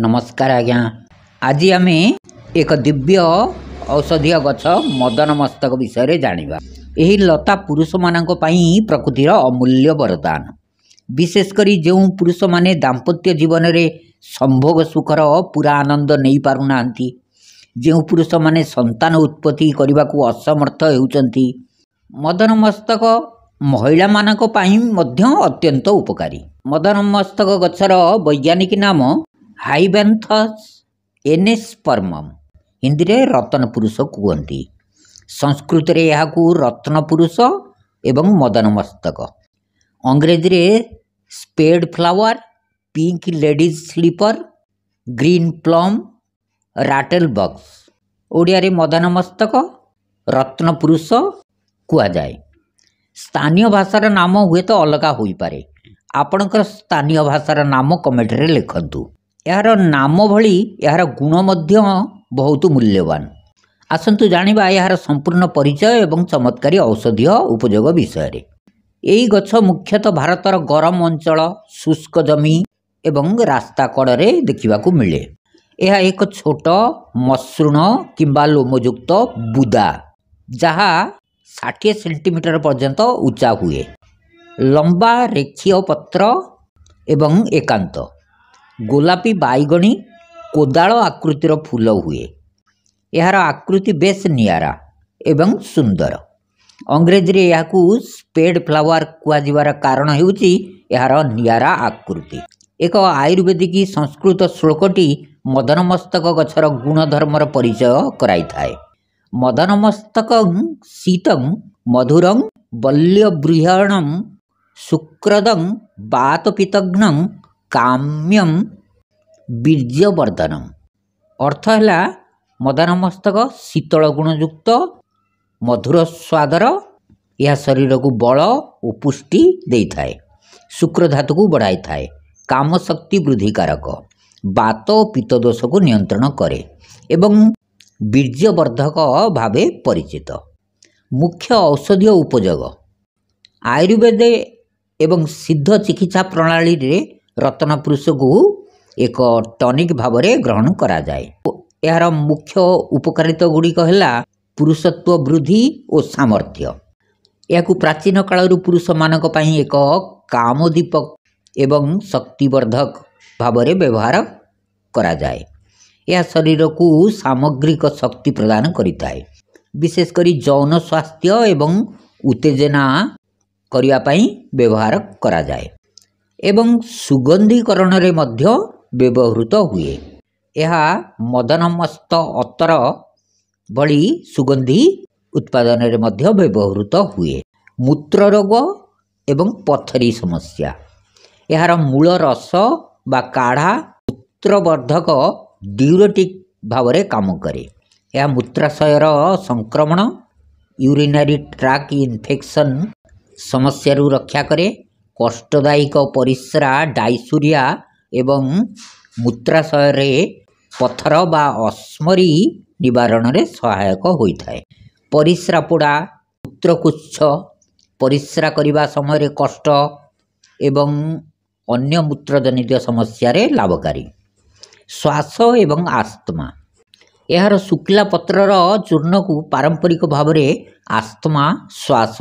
नमस्कार आज्ञा। आज आम एक दिव्य औषधीय गछ मदन मस्तक विषय जानिबा। एही लता पुरुष मानक पई प्रकृतिर अमूल्य वरदान। विशेषकर जो पुरुष माने दाम्पत्य जीवन में संभोग सुखर पूरा आनंद नहीं पारुना, जो पुरुष माने संतान उत्पत्ति करने को असमर्थ होउचंती, मदन मस्तक महिला मानक पई मध्य अत्यंत उपकारी। मदन मस्तक गछर वैज्ञानिक नाम हाइबैंथस एनेस्पर्मम, हिंदी रे रत्न पुरुष कहती, संस्कृत रे याकू रत्न पुरुष एवं मदन मस्तक, अंग्रेजी रे spade flower, pink ladies slipper, green plum, rattle box, Odia रे मदन मस्तक रत्न पुरुष कुआ जाए। स्थानीय भाषार नाम हुए तो अलग होई पारे। आपणकर स्थानीय भाषार नाम कमेंट रे लिखंतु। यार नाम भली यार गुण मध्य बहुत मूल्यवान। आसंतु जानिबा यार संपूर्ण परिचय एवं चमत्कारी औषधीय उपयोग विषय रे। एही गछ मुख्यतः भारतर गरम अंचल, शुष्क जमी एवं रास्ता कड़े देखा मिले। यह एक छोट मसृण किंबा लोमयुक्त बुदा जहाँ 60 सेंटीमीटर पर्यंत उच्चा हुए। लंबा रेखीय पत्र एवं एकांत गोलापी बैगणी कोदाल आकृतिर फूल हुए। यार आकृति बेस नियारा एवं सुंदर। अंग्रेजी रे याकू स्पेड फ्लावर कुआजिबार कारण हेउची यार नियारा आकृति। एक आयुर्वेदिक संस्कृत श्लोकटी मदन मस्तक गछर गुणधर्मर परिचय कराई थाए। मदन मस्तक शीतं मधुरं बल्यबृहणं शुक्रदं वातपितघ्नं काम्यम बीर्यवर्धनम। अर्थ है मदन मस्तक शीतल गुणयुक्त मधुर स्वादर, यह शरीर को बल और पुष्टि दे थाए, शुक्र धातु को बढ़ाई थाए, काम शक्ति वृद्धिकारक, बात और पित्त दोष को नियंत्रण करे एवं बीर्यवर्धक भावे परिचित। मुख्य औषधीय उपयोग आयुर्वेद एवं सिद्ध चिकित्सा प्रणाली रे रत्न पुरुष को एक टॉनिक भाव में ग्रहण करा जाए। यार मुख्य उपकारिता गुड़िक है पुरुषत्व वृद्धि और सामर्थ्य। यह प्राचीन काल पुरुष मानक पई एक कामदीपक एवं शक्तिवर्धक भाव में व्यवहार करा जाए। यह शरीर को सामग्रिक शक्ति प्रदान करिताए, विशेषकर यौन स्वास्थ्य एवं उत्तेजना करिया पई व्यवहार करा जाए एवं सुगंधीकरण रे मध्य व्यवहृत हुए। यह मदन मस्त अतर भली सुगंधी उत्पादन रे मध्य व्यवहृत हुए। मूत्र रोग एवं पथरी समस्या, यार मूल रस बा काढ़ा मूत्रवर्धक ड्यूरेटिक भाव में काम करे। यह मूत्राशयर संक्रमण, यूरिनरी ट्रैक इन्फेक्शन समस्या रक्षा करे। कष्टदायक परिस्रा, डायसूरिया एवं मूत्राशय पथर बा अस्मरी निवारण में सहायक होता है। परिस्रा पोड़ा, मूत्रकुच्छ, परिस्रा करने समय कष्ट एवं अन्य मूत्रजनित समस्या रे लाभकारी। श्वास एवं आस्थमा, यार शुक्ला पत्रर चूर्ण को पारंपरिक भाव में आस्थमा, श्वास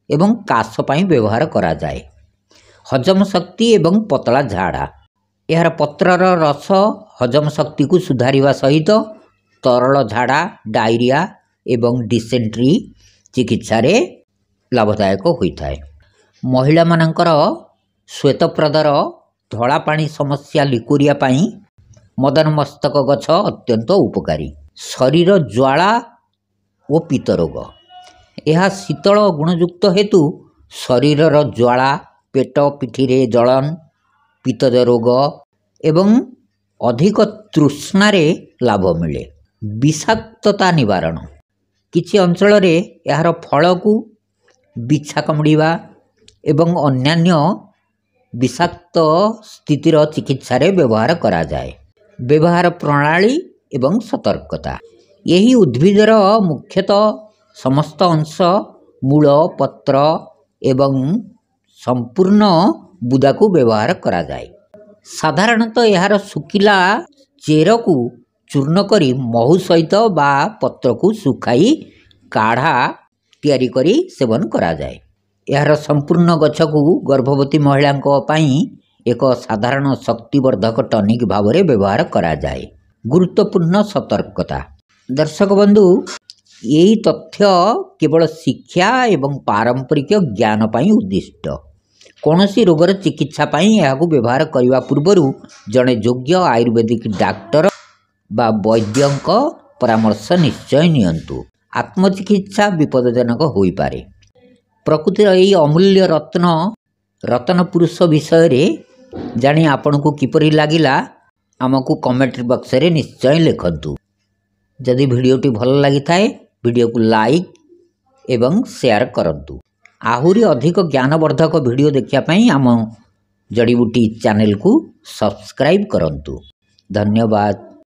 एवं काश पाई व्यवहार करा जाए। हजम शक्ति एवं पतला झाड़ा, यार पत्रर रस हजम शक्ति को सुधारिवा सहित तरल झाड़ा, डायरिया एवं डिसेंट्री चिकित्सा रे लाभदायक होता है। महिला मानकर श्वेतप्रदर धला पानी समस्या लिकोरिया पाई मदन मस्तक गछ अत्यंत उपकारी। शरीर ज्वाला और पित्त रोग, यह शीतल गुणयुक्त हेतु शरीरर ज्वाला, पेट पिठी रे जलन, पित्तज रोग एवं अधिक तृष्णारे लाभ मिले। विषाक्तता निवारण, किछि अंचल रे यार फल को बिछा कामुड़िबा एवं अन्यान्य विषाक्त स्थितिर चिकित्सा रे व्यवहार करा जाए। व्यवहार प्रणाली एवं सतर्कता, यही उद्भिदर मुख्यतः समस्त अंश मूल, पत्र एवं संपूर्ण बुदा को व्यवहार करा जाए। ସାଧାରଣତଃ ଏହାର ଶୁଖିଲା ଚେରକୁ ଚୂର୍ଣ୍ଣ କରି ମହୁ ସହିତ ବା ପତ୍ରକୁ ଶୁଖାଇ କାଢ଼ା ତିଆରି କରି ସେବନ କରାଯାଏ। ଏହାର ସମ୍ପୂର୍ଣ୍ଣ ଗଛକୁ ଗର୍ଭବତୀ ମହିଳାଙ୍କ ପାଇଁ ଏକ ସାଧାରଣ ଶକ୍ତିବର୍ଦ୍ଧକ ଟନିକ୍ ଭାବରେ ବ୍ୟବହାର କରାଯାଏ। ଗୁରୁତ୍ୱପୂର୍ଣ୍ଣ ସତର୍କତା। ଦର୍ଶକ ବନ୍ଧୁ, ଏହି ତଥ୍ୟ କେବଳ ଶିକ୍ଷା ଏବଂ ପାରମ୍ପରିକ ଜ୍ଞାନ ପାଇଁ ଉଦ୍ଦିଷ୍ଟ। କୌଣସି ରୋଗର ଚିକିତ୍ସା ପାଇଁ ଏହାକୁ ବ୍ୟବହାର କରିବା ପୂର୍ବରୁ ଜଣେ ଯୋଗ୍ୟ ଆୟୁର୍ବେଦିକ ଡାକ୍ତର ବା ବୈଦ୍ୟଙ୍କ ପରାମର୍ଶ ନିଶ୍ଚୟ ନିଅନ୍ତୁ। ଆତ୍ମଚିକିତ୍ସା ବିପଦଜନକ ହୋଇପାରେ। ପ୍ରକୃତିର ଏହି ଅମୂଲ୍ୟ ରତ୍ନ ପୁରୁଷ ବିଷୟରେ ଜାଣି ଆପଣଙ୍କୁ କିପରି ଲାଗିଲା ଆମକୁ କମେଣ୍ଟ ବକ୍ସରେ ନିଶ୍ଚୟ ଲେଖନ୍ତୁ। ଯଦି ଭିଡ଼ିଓଟି ଭଲ ଲାଗିଥାଏ ଭିଡ଼ିଓକୁ ଲାଇକ୍ ଏବଂ ସେୟାର କରନ୍ତୁ। ଆହୁରି ଅଧିକ ଜ୍ଞାନବର୍ଦ୍ଧକ ଭିଡ଼ିଓ ଦେଖିବା ପାଇଁ ଆମ ଜଡ଼ିବୁଟି ଚ୍ୟାନେଲକୁ ସବସ୍କ୍ରାଇବ୍ କରନ୍ତୁ। ଧନ୍ୟବାଦ।